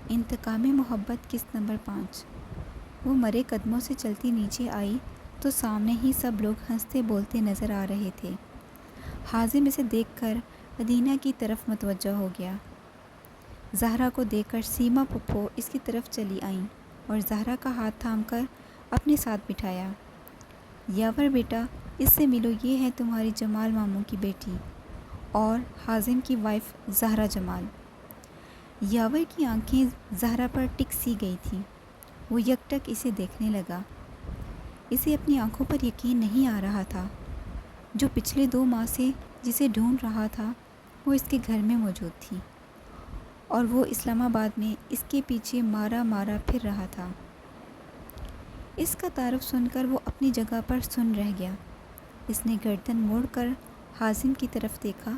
انتقام محبت قسط نمبر 5۔ وہ مرے قدموں سے چلتی نیچے آئی تو سامنے ہی سب لوگ ہنستے بولتے نظر آ رہے تھے۔ حازم اسے دیکھ کر مدینہ کی طرف متوجہ ہو گیا۔ زہرا کو دیکھ کر سیما پھپھو اس کی طرف چلی آئیں اور زہرا کا ہاتھ تھام کر اپنے ساتھ بٹھایا۔ یاور بیٹا، اس سے ملو، یہ ہے تمہاری جمال ماموں کی بیٹی اور حازم کی وائف زہرا جمال۔ یاور کی آنکھیں زہرا پر ٹک سی گئی تھیں۔ وہ یک ٹک اسے دیکھنے لگا۔ اسے اپنی آنکھوں پر یقین نہیں آ رہا تھا۔ جو پچھلے 2 ماہ سے جسے ڈھونڈ رہا تھا وہ اس کے گھر میں موجود تھی اور وہ اسلام آباد میں اس کے پیچھے مارا مارا پھر رہا تھا۔ اس کا تعارف سن کر وہ اپنی جگہ پر سن رہ گیا۔ اس نے گردن موڑ کر حازم کی طرف دیکھا۔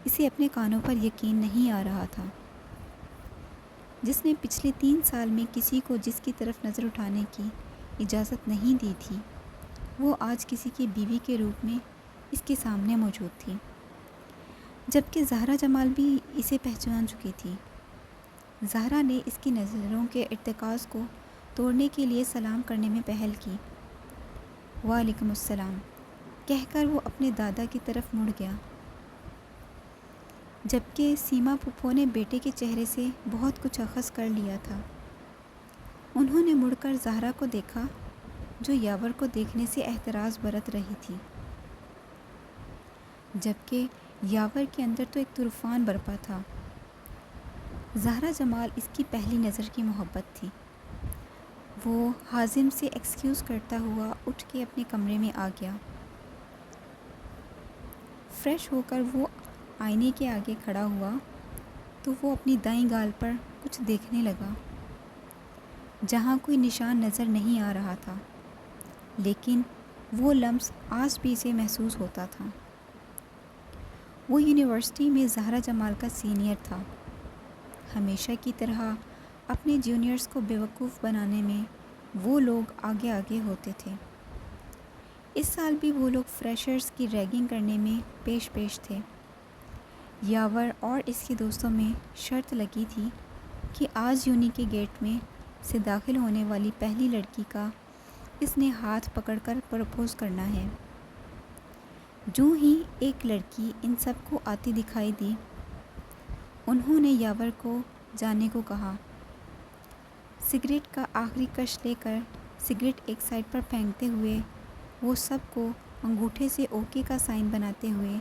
اسے اپنے کانوں پر یقین نہیں آ رہا تھا۔ جس نے پچھلے 3 سال میں کسی کو جس کی طرف نظر اٹھانے کی اجازت نہیں دی تھی، وہ آج کسی کی بیوی کے روپ میں اس کے سامنے موجود تھی، جبکہ زہرا جمال بھی اسے پہچان چکی تھی۔ زہرا نے اس کی نظروں کے ارتکاز کو توڑنے کے لیے سلام کرنے میں پہل کی۔ وعلیکم السلام کہہ کر وہ اپنے دادا کی طرف مڑ گیا، جبکہ سیما پھپھو نے بیٹے کے چہرے سے بہت کچھ اخذ کر لیا تھا۔ انہوں نے مڑ کر زہرا کو دیکھا جو یاور کو دیکھنے سے احتراز برت رہی تھی، جبکہ یاور کے اندر تو ایک طوفان برپا تھا۔ زہرا جمال اس کی پہلی نظر کی محبت تھی۔ وہ حازم سے ایکسکیوز کرتا ہوا اٹھ کے اپنے کمرے میں آ گیا۔ فریش ہو کر وہ آئینے کے آگے کھڑا ہوا تو وہ اپنی دائیں گال پر کچھ دیکھنے لگا، جہاں کوئی نشان نظر نہیں آ رہا تھا، لیکن وہ لمس آج بھی اسے محسوس ہوتا تھا۔ وہ یونیورسٹی میں زہرا جمال کا سینئر تھا۔ ہمیشہ کی طرح اپنے جونیئرز کو بیوقوف بنانے میں وہ لوگ آگے آگے ہوتے تھے۔ اس سال بھی وہ لوگ فریشرز کی ریگنگ کرنے میں پیش تھے۔ یاور اور اس کے دوستوں میں شرط لگی تھی کہ آج یونی کے گیٹ میں سے داخل ہونے والی پہلی لڑکی کا اس نے ہاتھ پکڑ کر پرپوز کرنا ہے۔ جو ہی ایک لڑکی ان سب کو آتی دکھائی دی، انہوں نے یاور کو جانے کو کہا۔ سگریٹ کا آخری کش لے کر سگریٹ ایک سائڈ پر پھینکتے ہوئے وہ سب کو انگوٹھے سے اوکے کا سائن بناتے ہوئے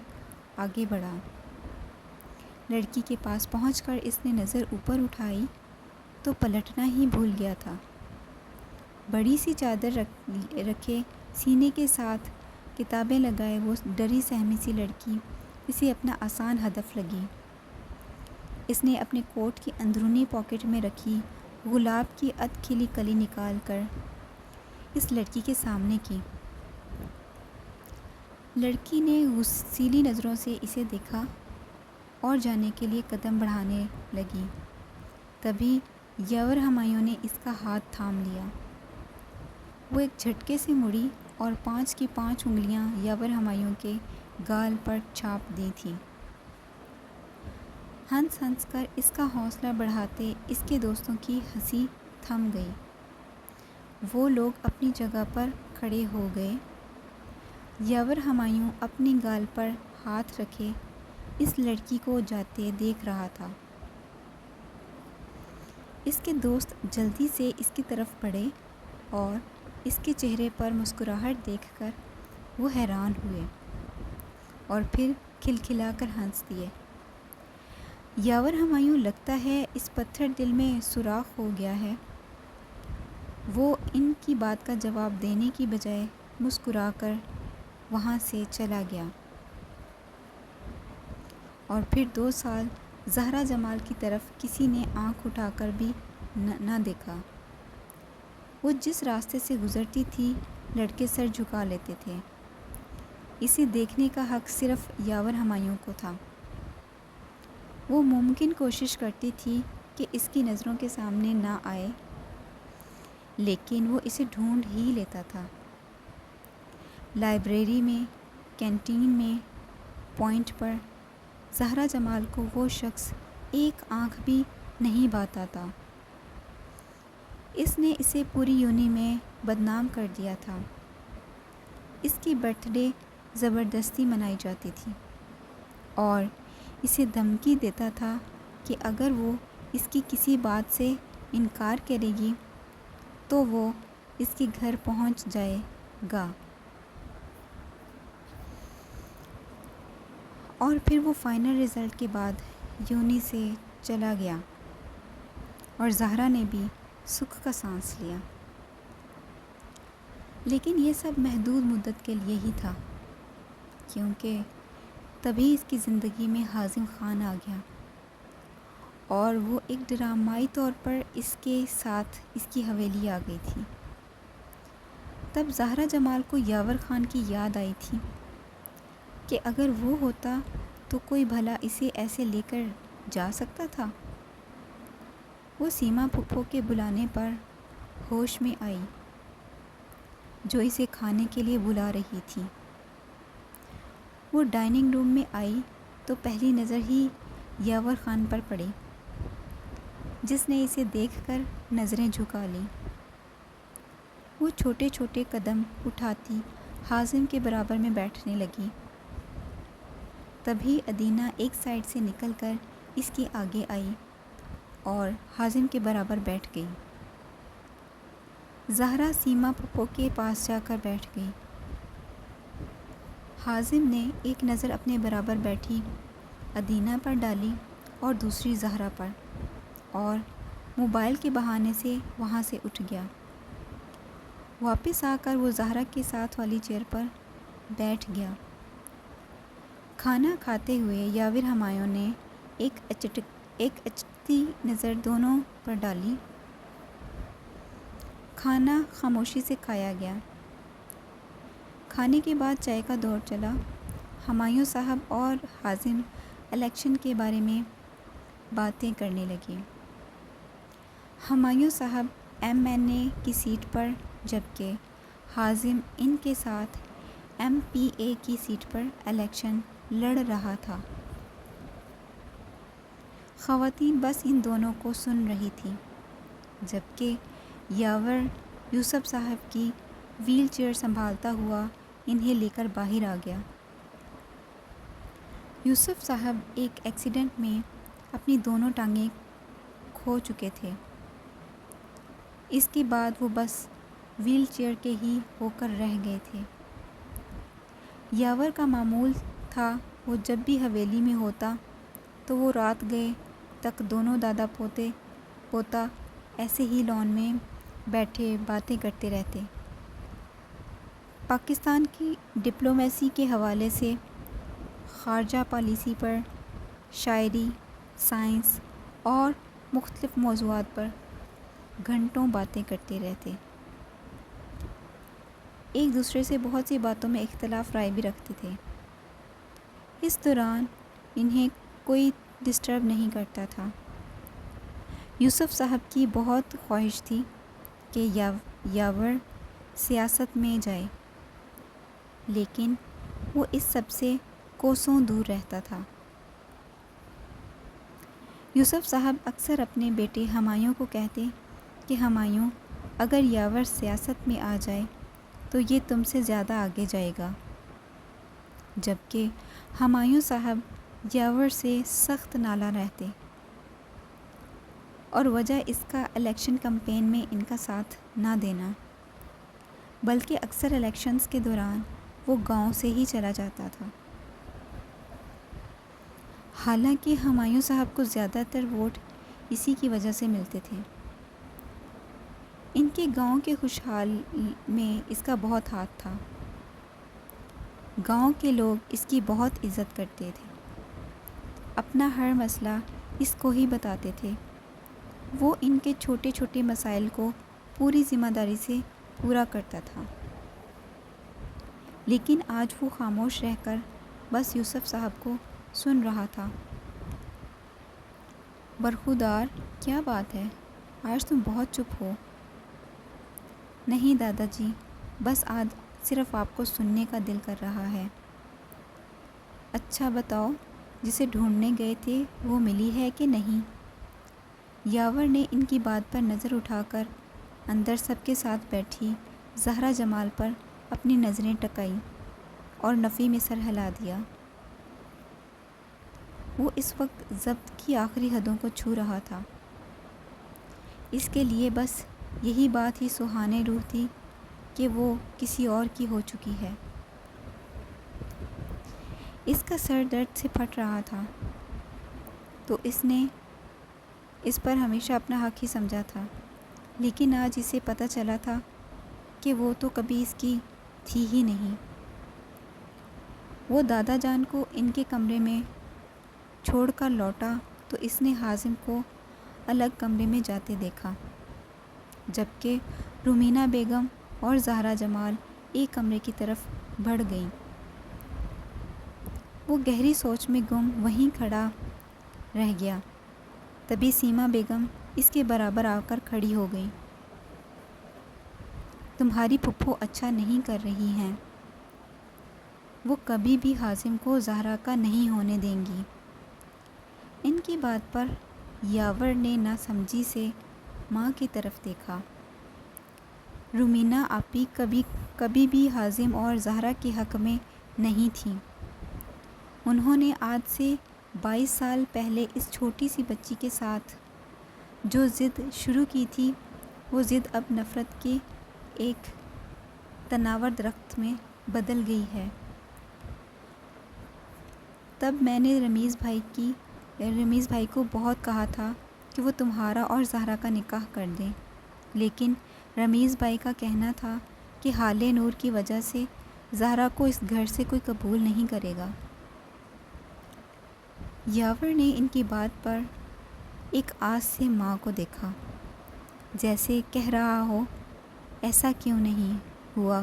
آگے بڑھا۔ لڑکی کے پاس پہنچ کر اس نے نظر اوپر اٹھائی تو پلٹنا ہی بھول گیا تھا۔ بڑی سی چادر رکھے سینے کے ساتھ کتابیں لگائے وہ ڈری سہمی سی لڑکی اسے اپنا آسان ہدف لگی۔ اس نے اپنے کوٹ کی اندرونی پاکٹ میں رکھی گلاب کی ادھ کھلی کلی نکال کر اس لڑکی کے سامنے کی۔ لڑکی نے غصیلی نظروں سے اسے دیکھا اور جانے کے لیے قدم بڑھانے لگی۔ تبھی یاور ہمایوں نے اس کا ہاتھ تھام لیا۔ وہ ایک جھٹکے سے مڑی اور 5 کی 5 انگلیاں یاور ہمایوں کے گال پر چھاپ دی تھیں۔ ہنس ہنس کر اس کا حوصلہ بڑھاتے اس کے دوستوں کی ہنسی تھم گئی۔ وہ لوگ اپنی جگہ پر کھڑے ہو گئے۔ یاور ہمایوں اپنی گال پر ہاتھ رکھے اس لڑکی کو جاتے دیکھ رہا تھا۔ اس کے دوست جلدی سے اس کی طرف بڑھے اور اس کے چہرے پر مسکراہٹ دیکھ کر وہ حیران ہوئے اور پھر کھلکھلا کر ہنس دیے۔ یاور ہمایوں لگتا ہے اس پتھر دل میں سوراخ ہو گیا ہے۔ وہ ان کی بات کا جواب دینے کی بجائے مسکرا کر وہاں سے چلا گیا اور پھر 2 سال زہرا جمال کی طرف کسی نے آنکھ اٹھا کر بھی نہ دیکھا۔ وہ جس راستے سے گزرتی تھی لڑکے سر جھکا لیتے تھے۔ اسے دیکھنے کا حق صرف یاور ہمایوں کو تھا۔ وہ ممکن کوشش کرتی تھی کہ اس کی نظروں کے سامنے نہ آئے، لیکن وہ اسے ڈھونڈ ہی لیتا تھا۔ لائبریری میں، کینٹین میں، پوائنٹ پر، زہرا جمال کو وہ شخص ایک آنکھ بھی نہیں بات آتا۔ اس نے اسے پوری یونی میں بدنام کر دیا تھا۔ اس کی برتھ ڈے زبردستی منائی جاتی تھی اور اسے دھمکی دیتا تھا کہ اگر وہ اس کی کسی بات سے انکار کرے گی تو وہ اس کے گھر پہنچ جائے گا۔ اور پھر وہ فائنل رزلٹ کے بعد یونی سے چلا گیا اور زہرا نے بھی سکھ کا سانس لیا۔ لیکن یہ سب محدود مدت کے لیے ہی تھا، کیونکہ تبھی اس کی زندگی میں حازم خان آ گیا اور وہ ایک ڈرامائی طور پر اس کے ساتھ اس کی حویلی آ گئی تھی۔ تب زہرا جمال کو یاور خان کی یاد آئی تھی کہ اگر وہ ہوتا تو کوئی بھلا اسے ایسے لے کر جا سکتا تھا۔ وہ سیما پھپھو کے بلانے پر ہوش میں آئی، جو اسے کھانے کے لیے بلا رہی تھی۔ وہ ڈائننگ روم میں آئی تو پہلی نظر ہی یاور خان پر پڑی، جس نے اسے دیکھ کر نظریں جھکا لیں۔ وہ چھوٹے چھوٹے قدم اٹھاتی حازم کے برابر میں بیٹھنے لگی۔ تبھی ادینہ ایک سائڈ سے نکل کر اس کے آگے آئی اور حازم کے برابر بیٹھ گئی۔ زہرا سیما پھپھو کے پاس جا کر بیٹھ گئی۔ حازم نے ایک نظر اپنے برابر بیٹھی ادینہ پر ڈالی اور دوسری زہرا پر، اور موبائل کے بہانے سے وہاں سے اٹھ گیا۔ واپس آ کر وہ زہرا کے ساتھ والی چیئر پر بیٹھ گیا۔ کھانا کھاتے ہوئے یاور ہمایوں نے ایک اچتی نظر دونوں پر ڈالی۔ کھانا خاموشی سے کھایا گیا۔ کھانے کے بعد چائے کا دور چلا۔ ہمایوں صاحب اور حازم الیکشن کے بارے میں باتیں کرنے لگے۔ ہمایوں صاحب ایم این اے کی سیٹ پر، جبکہ حازم ان کے ساتھ ایم پی اے کی سیٹ پر الیکشن لڑ رہا تھا۔ خواتین بس ان دونوں کو سن رہی تھیں، جبکہ یاور یوسف صاحب کی ویل چیئر سنبھالتا ہوا انہیں لے کر باہر آ گیا۔ یوسف صاحب ایک ایکسیڈنٹ میں اپنی دونوں ٹانگیں کھو چکے تھے۔ اس کے بعد وہ بس ویل چیئر کے ہی ہو کر رہ گئے تھے۔ یاور کا معمول تھا وہ جب بھی حویلی میں ہوتا تو وہ رات گئے تک دونوں دادا پوتا ایسے ہی لان میں بیٹھے باتیں کرتے رہتے۔ پاکستان کی ڈپلومیسی کے حوالے سے خارجہ پالیسی پر، شاعری، سائنس اور مختلف موضوعات پر گھنٹوں باتیں کرتے رہتے۔ ایک دوسرے سے بہت سی باتوں میں اختلاف رائے بھی رکھتے تھے۔ اس دوران انہیں کوئی ڈسٹرب نہیں کرتا تھا۔ یوسف صاحب کی بہت خواہش تھی کہ یاور سیاست میں جائے، لیکن وہ اس سب سے کوسوں دور رہتا تھا۔ یوسف صاحب اکثر اپنے بیٹے ہمایوں کو کہتے کہ ہمایوں، اگر یاور سیاست میں آ جائے تو یہ تم سے زیادہ آگے جائے گا، جبکہ ہمایوں صاحب یاور سے سخت نالاں رہتے، اور وجہ اس کا الیکشن کمپین میں ان کا ساتھ نہ دینا، بلکہ اکثر الیکشنز کے دوران وہ گاؤں سے ہی چلا جاتا تھا۔ حالانکہ ہمایوں صاحب کو زیادہ تر ووٹ اسی کی وجہ سے ملتے تھے۔ ان کے گاؤں کے خوشحال میں اس کا بہت ہاتھ تھا۔ گاؤں کے لوگ اس کی بہت عزت کرتے تھے، اپنا ہر مسئلہ اس کو ہی بتاتے تھے۔ وہ ان کے چھوٹے چھوٹے مسائل کو پوری ذمہ داری سے پورا کرتا تھا۔ لیکن آج وہ خاموش رہ کر بس یوسف صاحب کو سن رہا تھا۔ برخودار، کیا بات ہے؟ آج تم بہت چپ ہو۔ نہیں دادا جی، بس آج صرف آپ کو سننے کا دل کر رہا ہے۔ اچھا بتاؤ، جسے ڈھونڈنے گئے تھے وہ ملی ہے کہ نہیں؟ یاور نے ان کی بات پر نظر اٹھا کر اندر سب کے ساتھ بیٹھی زہرا جمال پر اپنی نظریں ٹکائیں اور نفی میں سر ہلا دیا۔ وہ اس وقت ضبط کی آخری حدوں کو چھو رہا تھا۔ اس کے لیے بس یہی بات ہی سہانے روح تھی کہ وہ کسی اور کی ہو چکی ہے۔ اس کا سر درد سے پھٹ رہا تھا، تو اس نے اس پر ہمیشہ اپنا حق ہی سمجھا تھا، لیکن آج اسے پتہ چلا تھا کہ وہ تو کبھی اس کی تھی ہی نہیں۔ وہ دادا جان کو ان کے کمرے میں چھوڑ کر لوٹا تو اس نے حازم کو الگ کمرے میں جاتے دیکھا، جبکہ رومینہ بیگم اور زہرا جمال ایک کمرے کی طرف بڑھ گئیں۔ وہ گہری سوچ میں گم وہیں کھڑا رہ گیا۔ تبھی سیما بیگم اس کے برابر آ کر کھڑی ہو گئی۔ تمہاری پھپھو اچھا نہیں کر رہی ہیں۔ وہ کبھی بھی حازم کو زہرا کا نہیں ہونے دیں گی۔ ان کی بات پر یاور نے ناسمجھی سے ماں کی طرف دیکھا۔ رومینہ آپی کبھی بھی حازم اور زہرا کے حق میں نہیں تھیں۔ انہوں نے آج سے 22 سال پہلے اس چھوٹی سی بچی کے ساتھ جو ضد شروع کی تھی، وہ ضد اب نفرت کے ایک تناور درخت میں بدل گئی ہے۔ تب میں نے رمیز بھائی کو بہت کہا تھا کہ وہ تمہارا اور زہرا کا نکاح کر دیں، لیکن رمیز بھائی کا کہنا تھا کہ حال نور کی وجہ سے زہرا کو اس گھر سے کوئی قبول نہیں کرے گا۔ یاور نے ان کی بات پر ایک آس سے ماں کو دیکھا، جیسے کہہ رہا ہو ایسا کیوں نہیں ہوا،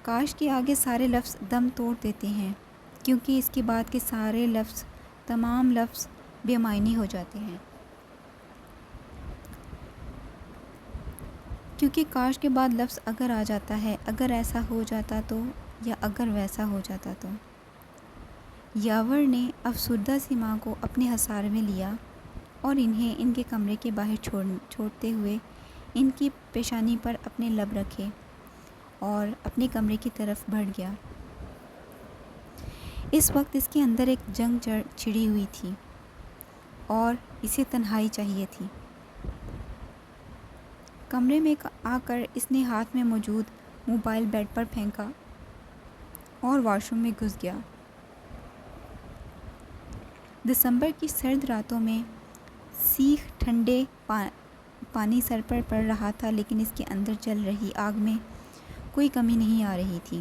کاش کے آگے سارے لفظ دم توڑ دیتے ہیں، کیونکہ اس کے بعد کے سارے لفظ، تمام لفظ بے معنی ہو جاتے ہیں۔ کیونکہ کاش کے بعد لفظ اگر آ جاتا ہے، اگر ایسا ہو جاتا تو، یا اگر ویسا ہو جاتا تو۔ یاور نے افسردہ سی ماں کو اپنے حصار میں لیا اور انہیں ان کے کمرے کے باہر چھوڑتے ہوئے ان کی پیشانی پر اپنے لب رکھے اور اپنے کمرے کی طرف بڑھ گیا۔ اس وقت اس کے اندر ایک جنگ چھڑی ہوئی تھی اور اسے تنہائی چاہیے تھی۔ کمرے میں آ کر اس نے ہاتھ میں موجود موبائل بیڈ پر پھینکا اور واش روم میں گھس گیا۔ دسمبر کی سرد راتوں میں سیخ ٹھنڈے پانی سر پر پڑ رہا تھا، لیکن اس کے اندر جل رہی آگ میں کوئی کمی نہیں آ رہی تھی۔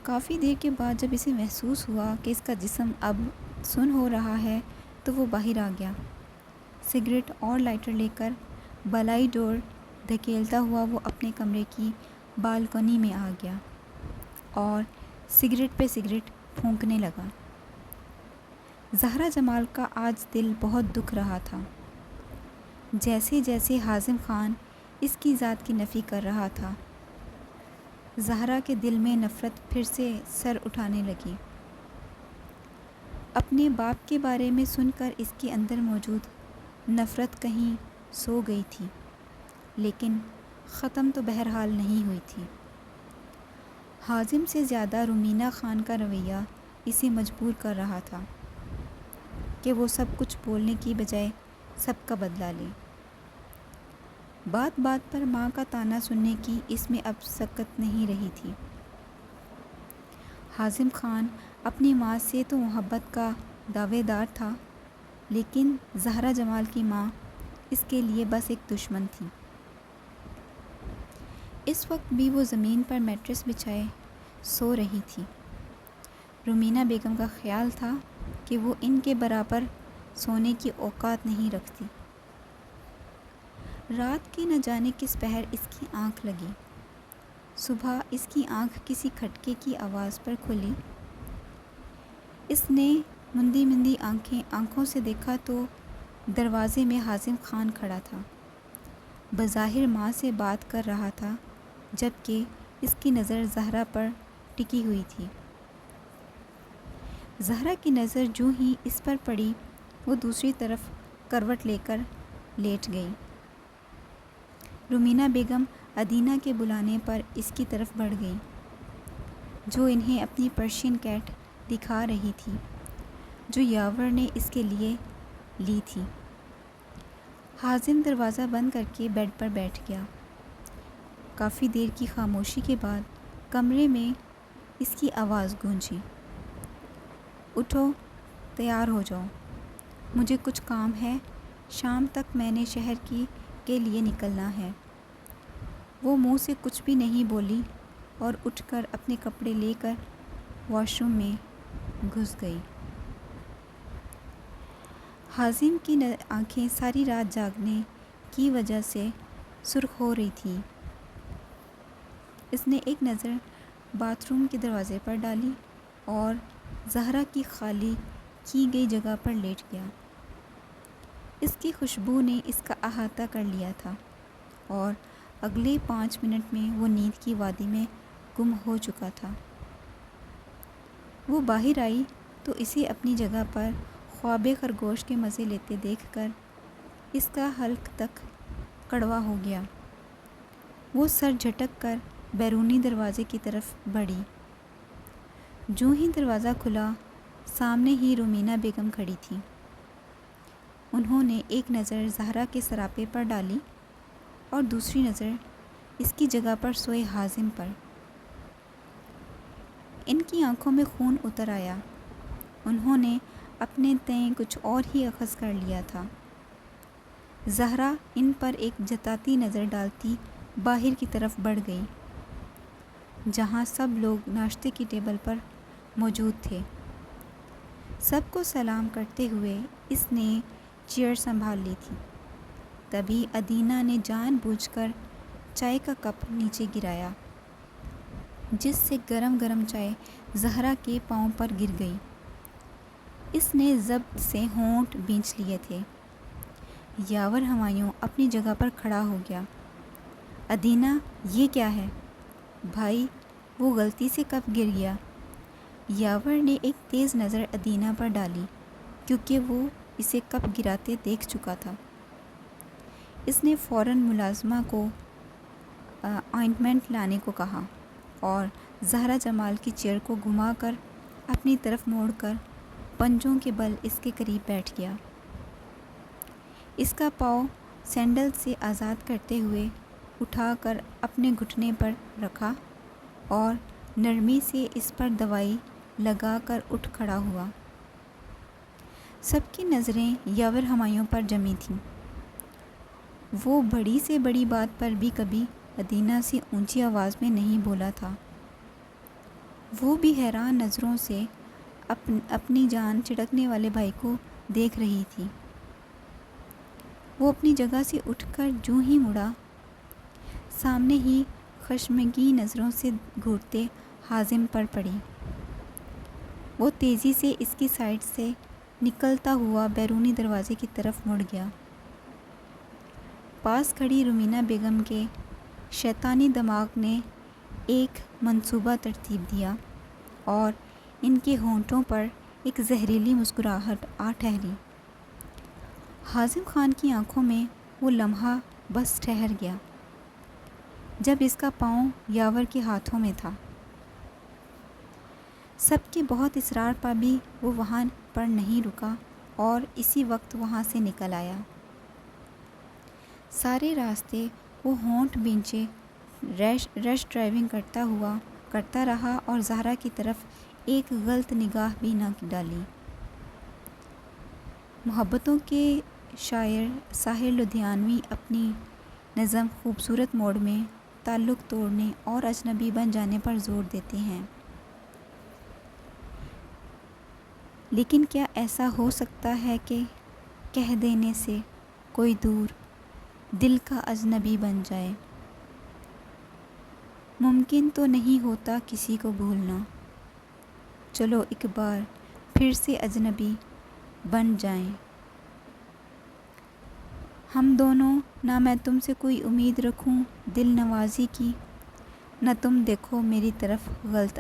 کافی دیر کے بعد جب اسے محسوس ہوا کہ اس کا جسم اب سن ہو رہا ہے تو وہ باہر آ گیا۔ سگریٹ اور لائٹر لے کر بالائی ڈور دھکیلتا ہوا وہ اپنے کمرے کی بالکنی میں آ گیا اور سگریٹ پہ سگریٹ پھونکنے لگا۔ زہرا جمال کا آج دل بہت دکھ رہا تھا۔ جیسے جیسے حازم خان اس کی ذات کی نفی کر رہا تھا، زہرا کے دل میں نفرت پھر سے سر اٹھانے لگی۔ اپنے باپ کے بارے میں سن کر اس کے اندر موجود نفرت کہیں سو گئی تھی، لیکن ختم تو بہرحال نہیں ہوئی تھی۔ حازم سے زیادہ رومینہ خان کا رویہ اسے مجبور کر رہا تھا کہ وہ سب کچھ بولنے کی بجائے سب کا بدلہ لے۔ بات بات پر ماں کا طعنہ سننے کی اس میں اب سکت نہیں رہی تھی۔ حازم خان اپنی ماں سے تو محبت کا دعوے دار تھا، لیکن زہرا جمال کی ماں اس کے لیے بس ایک دشمن تھی۔ اس وقت بھی وہ زمین پر میٹرس بچھائے سو رہی تھی۔ رومینہ بیگم کا خیال تھا کہ وہ ان کے برابر سونے کی اوقات نہیں رکھتی۔ رات کی نہ جانے کس پہر اس کی آنکھ لگی۔ صبح اس کی آنکھ کسی کھٹکے کی آواز پر کھلی۔ اس نے مندی مندی آنکھوں سے دیکھا تو دروازے میں حازم خان کھڑا تھا۔ بظاہر ماں سے بات کر رہا تھا، جبکہ اس کی نظر زہرا پر ٹکی ہوئی تھی۔ زہرا کی نظر جو ہی اس پر پڑی وہ دوسری طرف کروٹ لے کر لیٹ گئی۔ رومینہ بیگم ادینہ کے بلانے پر اس کی طرف بڑھ گئی، جو انہیں اپنی پرشین کیٹ دکھا رہی تھی جو یاور نے اس کے لیے لی تھی۔ حازم دروازہ بند کر کے بیڈ پر بیٹھ گیا۔ کافی دیر کی خاموشی کے بعد کمرے میں اس کی آواز گونجی، اٹھو، تیار ہو جاؤ، مجھے کچھ کام ہے، شام تک میں نے شہر کے لیے نکلنا ہے۔ وہ منہ سے کچھ بھی نہیں بولی اور اٹھ کر اپنے کپڑے لے کر واش روم میں گھس گئی۔ حازم کی آنکھیں ساری رات جاگنے کی وجہ سے سرخ ہو رہی تھیں۔ اس نے ایک نظر باتھ روم کے دروازے پر ڈالی اور زہرا کی خالی کی گئی جگہ پر لیٹ گیا۔ اس کی خوشبو نے اس کا احاطہ کر لیا تھا اور اگلے 5 منٹ میں وہ نیند کی وادی میں گم ہو چکا تھا۔ وہ باہر آئی تو اسے اپنی جگہ پر خواب خرگوش کے مزے لیتے دیکھ کر اس کا حلق تک کڑوا ہو گیا۔ وہ سر جھٹک کر بیرونی دروازے کی طرف بڑھی۔ جو ہی دروازہ کھلا، سامنے ہی رومینہ بیگم کھڑی تھی۔ انہوں نے ایک نظر زہرا کے سراپے پر ڈالی اور دوسری نظر اس کی جگہ پر سوئے حازم پر۔ ان کی آنکھوں میں خون اتر آیا۔ انہوں نے اپنے تئیں کچھ اور ہی اخذ کر لیا تھا۔ زہرا ان پر ایک جتاتی نظر ڈالتی باہر کی طرف بڑھ گئی، جہاں سب لوگ ناشتے کی ٹیبل پر موجود تھے۔ سب کو سلام کرتے ہوئے اس نے چیئر سنبھال لی تھی۔ تبھی ادینہ نے جان بوجھ کر چائے کا کپ نیچے گرایا، جس سے گرم گرم چائے زہرا کے پاؤں پر گر گئی۔ اس نے ضبط سے ہونٹ بھینچ لیے تھے۔ یاور ہمایوں اپنی جگہ پر کھڑا ہو گیا۔ ادینہ، یہ کیا ہے؟ بھائی، وہ غلطی سے کپ گر گیا۔ یاور نے ایک تیز نظر ادینہ پر ڈالی کیونکہ وہ اسے کپ گراتے دیکھ چکا تھا۔ اس نے فوراً ملازمہ کو آئنٹمنٹ لانے کو کہا اور زہرا جمال کی چیئر کو گھما کر اپنی طرف موڑ کر پنجوں کے بل اس کے قریب بیٹھ گیا۔ اس کا پاؤں سینڈل سے آزاد کرتے ہوئے اٹھا کر اپنے گھٹنے پر رکھا اور نرمی سے اس پر دوائی لگا کر اٹھ کھڑا ہوا۔ سب کی نظریں یاور ہمایوں پر جمی تھیں۔ وہ بڑی سے بڑی بات پر بھی کبھی ادینہ سے اونچی آواز میں نہیں بولا تھا۔ وہ بھی حیران نظروں سے اپنی جان چڑکنے والے بھائی کو دیکھ رہی تھی۔ وہ اپنی جگہ سے اٹھ کر جو ہی مڑا، سامنے ہی خشمگین نظروں سے گھورتے حازم پر پڑی۔ وہ تیزی سے اس کی سائڈ سے نکلتا ہوا بیرونی دروازے کی طرف مڑ گیا۔ پاس کھڑی رومینہ بیگم کے شیطانی دماغ نے ایک منصوبہ ترتیب دیا اور ان کے ہونٹوں پر ایک زہریلی مسکراہٹ آ ٹھہری۔ حازم خان کی آنکھوں میں وہ لمحہ بس ٹھہر گیا جب اس کا پاؤں یاور کے ہاتھوں میں تھا۔ سب کے بہت اصرار پر بھی وہ وہاں پر نہیں رکا اور اسی وقت وہاں سے نکل آیا۔ سارے راستے وہ ہونٹ بھینچے ریش ڈرائیونگ کرتا رہا اور زہرا کی طرف ایک غلط نگاہ بھی نہ ڈالی۔ محبتوں کے شاعر ساحر لدھیانوی اپنی نظم خوبصورت موڑ میں تعلق توڑنے اور اجنبی بن جانے پر زور دیتے ہیں، لیکن کیا ایسا ہو سکتا ہے کہ کہہ دینے سے کوئی دور دل کا اجنبی بن جائے؟ ممکن تو نہیں ہوتا کسی کو بھولنا، چلو ایک بار پھر سے اجنبی بن جائیں ہم دونوں، نہ میں تم سے کوئی امید رکھوں دل نوازی کی، نہ تم دیکھو میری طرف غلط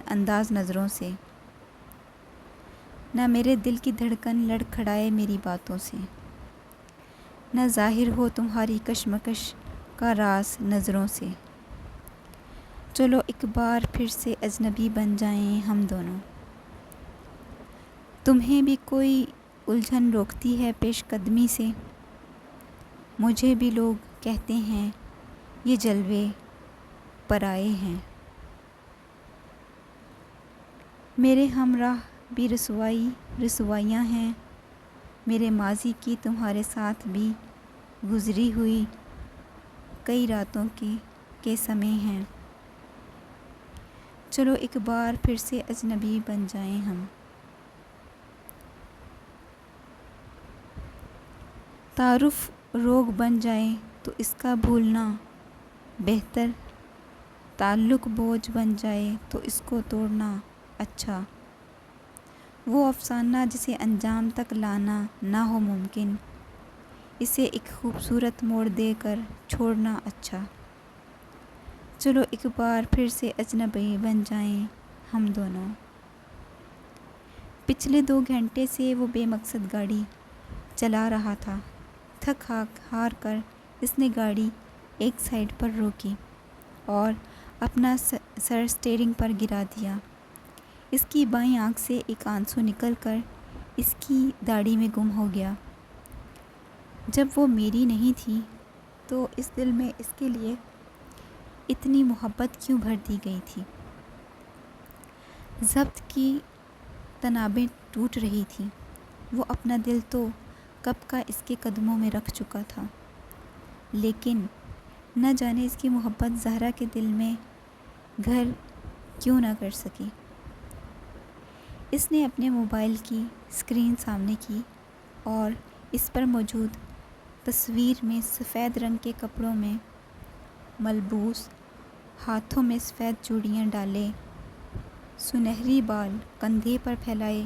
انداز نظروں سے۔ نہ میرے دل کی دھڑکن لڑکھڑائے میری باتوں سے، نہ ظاہر ہو تمہاری کشمکش کا راز نظروں سے۔ چلو ایک بار پھر سے اجنبی بن جائیں ہم دونوں۔ تمہیں بھی کوئی الجھن روکتی ہے پیش قدمی سے، مجھے بھی لوگ کہتے ہیں یہ جلوے پرائے ہیں۔ میرے ہمراہ بھی رسوائیاں ہیں، میرے ماضی کی تمہارے ساتھ بھی گزری ہوئی کئی راتوں کے سمے ہیں۔ چلو ایک بار پھر سے اجنبی بن جائیں ہم۔ تعارف روگ بن جائے تو اس کا بھولنا بہتر، تعلق بوجھ بن جائے تو اس کو توڑنا اچھا۔ وہ افسانہ جسے انجام تک لانا نہ ہو ممکن، اسے ایک خوبصورت موڑ دے کر چھوڑنا اچھا۔ چلو ایک بار پھر سے اجنبی بن جائیں ہم دونوں۔ پچھلے 2 گھنٹے سے وہ بے مقصد گاڑی چلا رہا تھا۔ تھک ہار کر اس نے گاڑی ایک سائڈ پر روکی اور اپنا سر اسٹیئرنگ پر گرا دیا۔ اس کی بائیں آنکھ سے ایک آنسو نکل کر اس کی داڑھی میں گم ہو گیا۔ جب وہ میری نہیں تھی تو اس دل میں اس کے لیے اتنی محبت کیوں بھر دی گئی تھی؟ ضبط کی تنابیں ٹوٹ رہی تھیں۔ وہ اپنا دل تو کب کا اس کے قدموں میں رکھ چکا تھا، لیکن نہ جانے اس کی محبت زہرا کے دل میں گھر کیوں نہ کر سکی۔ اس نے اپنے موبائل کی اسکرین سامنے کی اور اس پر موجود تصویر میں سفید رنگ کے کپڑوں میں ملبوس، ہاتھوں میں سفید چوڑیاں ڈالے، سنہری بال کندھے پر پھیلائے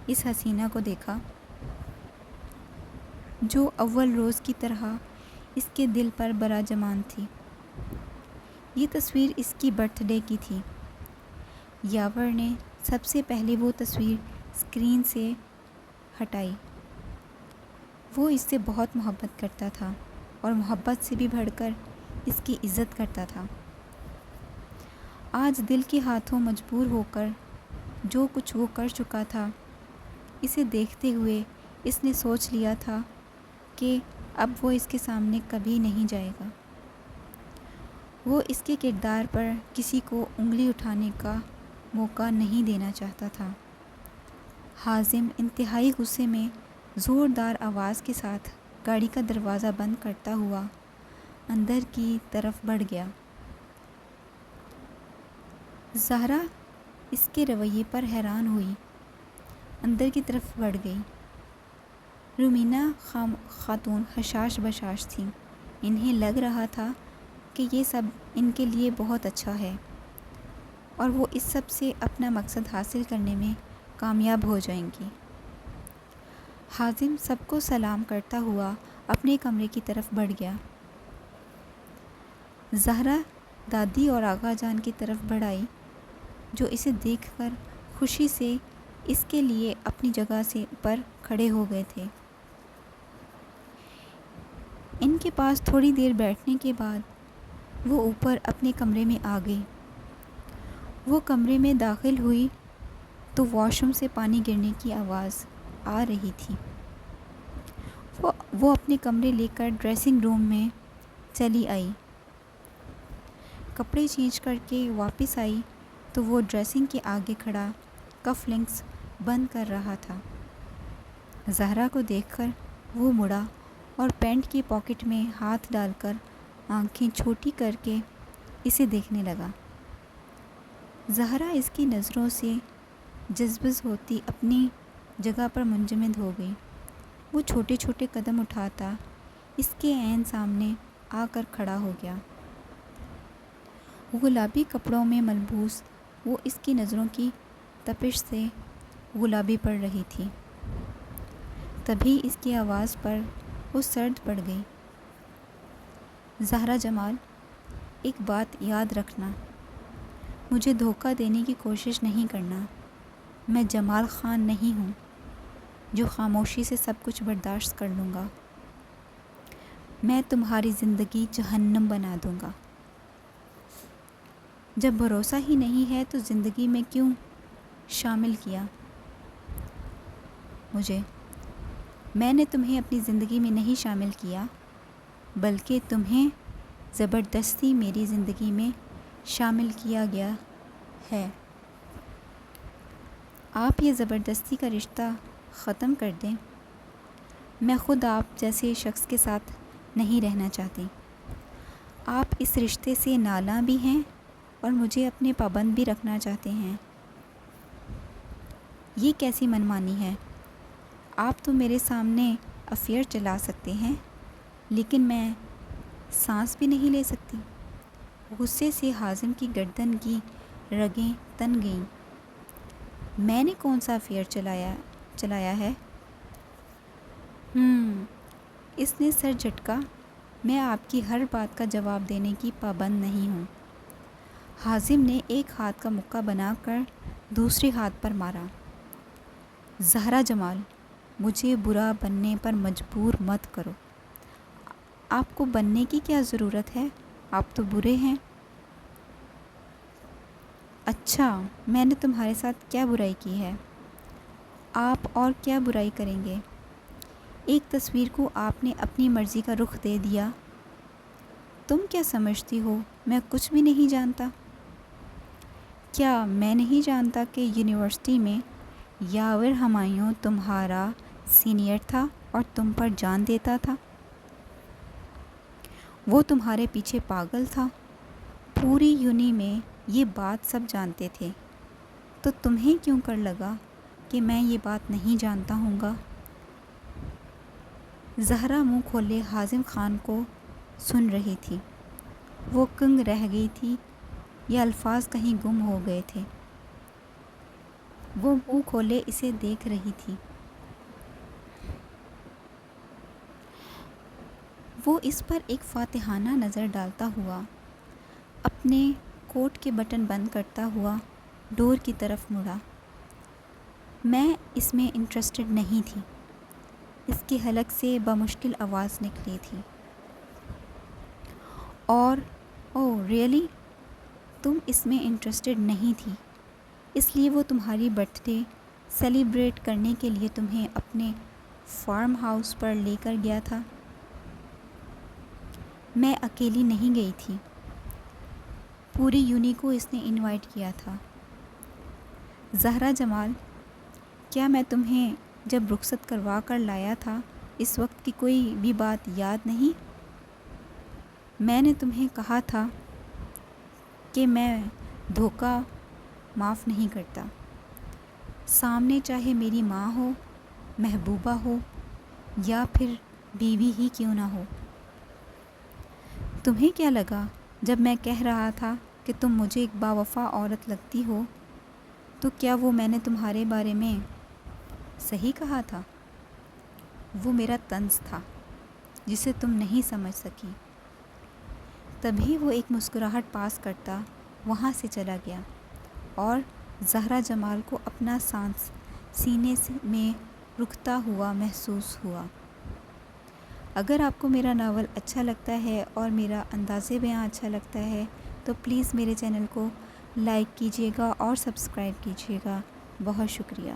اس حسینہ کو دیکھا، جو اول روز کی طرح اس کے دل پر براجمان تھی۔ یہ تصویر اس کی برتھ ڈے کی تھی۔ یاور نے سب سے پہلے وہ تصویر اسکرین سے ہٹائی۔ وہ اس سے بہت محبت کرتا تھا اور محبت سے بھی بڑھ کر اس کی عزت کرتا تھا۔ آج دل کے ہاتھوں مجبور ہو کر جو کچھ وہ کر چکا تھا، اسے دیکھتے ہوئے اس نے سوچ لیا تھا کہ اب وہ اس کے سامنے کبھی نہیں جائے گا۔ وہ اس کے کردار پر کسی کو انگلی اٹھانے کا موقع نہیں دینا چاہتا تھا۔ حازم انتہائی غصے میں زوردار آواز کے ساتھ گاڑی کا دروازہ بند کرتا ہوا اندر کی طرف بڑھ گیا۔ زہرا اس کے رویے پر حیران ہوئی، اندر کی طرف بڑھ گئی۔ رومینہ خاتون حشاش بشاش تھیں۔ انہیں لگ رہا تھا کہ یہ سب ان کے لیے بہت اچھا ہے اور وہ اس سب سے اپنا مقصد حاصل کرنے میں کامیاب ہو جائیں گی۔ حازم سب کو سلام کرتا ہوا اپنے کمرے کی طرف بڑھ گیا۔ زہرا دادی اور آغا جان کی طرف بڑھ آئی، جو اسے دیکھ کر خوشی سے اس کے لیے اپنی جگہ سے پر کھڑے ہو گئے تھے۔ ان کے پاس تھوڑی دیر بیٹھنے کے بعد وہ اوپر اپنے کمرے میں آ گئی۔ وہ کمرے میں داخل ہوئی تو واش روم سے پانی گرنے کی آواز آ رہی تھی۔ وہ اپنے کمرے لے کر ڈریسنگ روم میں چلی آئی۔ کپڑے چینج کر کے واپس آئی تو وہ ڈریسنگ کے آگے کھڑا کف لنکس بند کر رہا تھا۔ زہرا کو دیکھ کر وہ مڑا اور پینٹ کی پاکٹ میں ہاتھ ڈال کر آنکھیں چھوٹی کر کے اسے دیکھنے لگا۔ زہرا اس کی نظروں سے جذبز ہوتی اپنی جگہ پر منجمد ہو گئی۔ وہ چھوٹے چھوٹے قدم اٹھاتا اس کے عین سامنے آ کر کھڑا ہو گیا۔ گلابی کپڑوں میں ملبوس وہ اس کی نظروں کی تپش سے گلابی پڑ رہی تھی۔ تبھی اس کی آواز پر وہ سرد پڑ گئی۔ زہرا جمال، ایک بات یاد رکھنا، مجھے دھوکہ دینے کی کوشش نہیں کرنا۔ میں جمال خان نہیں ہوں۔ جو خاموشی سے سب کچھ برداشت کر لوں گا۔ میں تمہاری زندگی جہنم بنا دوں گا۔ جب بھروسہ ہی نہیں ہے تو زندگی میں کیوں شامل کیا مجھے؟ میں نے تمہیں اپنی زندگی میں نہیں شامل کیا، بلکہ تمہیں زبردستی میری زندگی میں شامل کیا گیا ہے۔ آپ یہ زبردستی کا رشتہ ختم کر دیں۔ میں خود آپ جیسے شخص کے ساتھ نہیں رہنا چاہتی۔ آپ اس رشتے سے نالاں بھی ہیں اور مجھے اپنے پابند بھی رکھنا چاہتے ہیں۔ یہ کیسی منمانی ہے؟ آپ تو میرے سامنے افیئر چلا سکتے ہیں، لیکن میں سانس بھی نہیں لے سکتی۔ غصے سے حازم کی گردن کی رگیں تن گئیں۔ میں نے کون سا افیئر چلایا ہے؟ اس نے سر جھٹکا۔ میں آپ کی ہر بات کا جواب دینے کی پابند نہیں ہوں۔ حازم نے ایک ہاتھ کا مکہ بنا کر دوسرے ہاتھ پر مارا۔ زہرا جمال، مجھے برا بننے پر مجبور مت کرو۔ آپ کو بننے کی کیا ضرورت ہے؟ آپ تو برے ہیں۔ اچھا، میں نے تمہارے ساتھ کیا برائی کی ہے؟ آپ اور کیا برائی کریں گے؟ ایک تصویر کو آپ نے اپنی مرضی کا رخ دے دیا۔ تم کیا سمجھتی ہو میں کچھ بھی نہیں جانتا؟ کیا میں نہیں جانتا کہ یونیورسٹی میں یاور ہمایوں تمہارا سینئر تھا اور تم پر جان دیتا تھا؟ وہ تمہارے پیچھے پاگل تھا۔ پوری یونی میں یہ بات سب جانتے تھے، تو تمہیں کیوں کر لگا کہ میں یہ بات نہیں جانتا ہوں گا؟ زہرا منہ کھولے حازم خان کو سن رہی تھی۔ وہ کنگ رہ گئی تھی یا الفاظ کہیں گم ہو گئے تھے۔ وہ منہ کھولے اسے دیکھ رہی تھی۔ وہ اس پر ایک فاتحانہ نظر ڈالتا ہوا اپنے کوٹ کے بٹن بند کرتا ہوا ڈور کی طرف مڑا۔ میں اس میں انٹرسٹڈ نہیں تھی، اس کے حلق سے بمشکل آواز نکلی تھی۔ اور ریئلی تم اس میں انٹرسٹڈ نہیں تھی، اس لیے وہ تمہاری برتھ ڈے سیلیبریٹ کرنے کے لیے تمہیں اپنے فارم ہاؤس پر لے کر گیا تھا۔ میں اکیلی نہیں گئی تھی، پوری یونی کو اس نے انوائٹ کیا تھا۔ زہرا جمال، کیا میں تمہیں جب رخصت کروا کر لایا تھا اس وقت کی کوئی بھی بات یاد نہیں؟ میں نے تمہیں کہا تھا کہ میں دھوکہ معاف نہیں کرتا، سامنے چاہے میری ماں ہو، محبوبہ ہو یا پھر بیوی ہی کیوں نہ ہو۔ تمہیں کیا لگا جب میں کہہ رہا تھا کہ تم مجھے ایک باوفا عورت لگتی ہو، تو کیا وہ میں نے تمہارے بارے میں صحیح کہا تھا؟ وہ میرا طنز تھا جسے تم نہیں سمجھ سکی۔ تبھی وہ ایک مسکراہٹ پاس کرتا وہاں سے چلا گیا اور زہرا جمال کو اپنا سانس سینے میں رکتا ہوا محسوس ہوا۔ اگر آپ کو میرا ناول اچھا لگتا ہے اور میرا انداز بیاں اچھا لگتا ہے تو پلیز میرے چینل کو لائک کیجیے گا اور سبسکرائب کیجیے گا۔ بہت شکریہ۔